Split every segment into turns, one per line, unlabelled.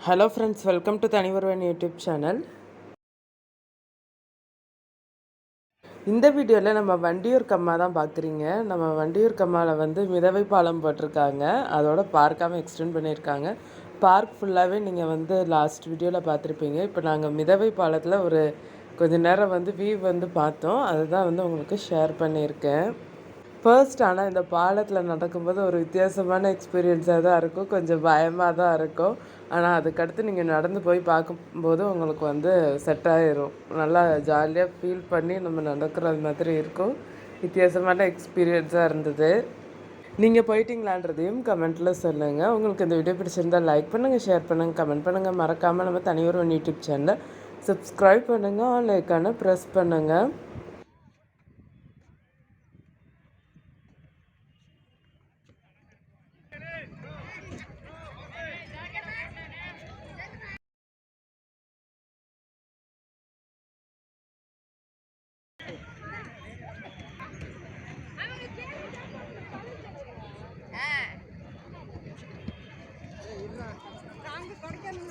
Hello friends, welcome to Thanivaruvan YouTube channel. இந்த வீடியோவில் நம்ம வண்டியூர் கம்மா தான் பார்க்குறீங்க. நம்ம வண்டியூர் கம்மாவில் வந்து மிதவை பாலம் போட்டிருக்காங்க. அதோட பார்க்காமல் எக்ஸ்டெண்ட் பண்ணியிருக்காங்க. பார்க் ஃபுல்லாகவே நீங்கள் வந்து லாஸ்ட் வீடியோவில் பார்த்துருப்பீங்க. இப்போ நாங்கள் மிதவை பாலத்தில் ஒரு கொஞ்ச நேரம் வந்து வியூ வந்து பார்த்தோம். அதுதான் வந்து உங்களுக்கு ஷேர் பண்ணியிருக்கேன். ஃபர்ஸ்ட் ஆனால் இந்த பாலத்தில் நடக்கும்போது ஒரு வித்தியாசமான எக்ஸ்பீரியன்ஸாக தான் இருக்கும். கொஞ்சம் பயமாக தான் இருக்கும். ஆனால் அதுக்கடுத்து நீங்கள் நடந்து போய் பார்க்கும்போது உங்களுக்கு வந்து செட் ஆகிரும். நல்லா ஜாலியாக ஃபீல் பண்ணி நம்ம நடக்கிறது மாதிரி இருக்கும். வித்தியாசமான எக்ஸ்பீரியன்ஸாக இருந்தது. நீங்கள் போயிட்டீங்களான்றதையும் கமெண்ட்டில் சொல்லுங்கள். உங்களுக்கு இந்த வீடியோ பிடிச்சிருந்தால் லைக் பண்ணுங்கள், ஷேர் பண்ணுங்கள், கமெண்ட் பண்ணுங்கள். மறக்காமல் நம்ம தனியொரு யூடியூப் சேனலை சப்ஸ்கிரைப் பண்ணுங்கள், ஆல் ஐக்கானை ப்ரெஸ் பண்ணுங்கள்.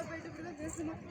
போயிட்டு பேசணும்.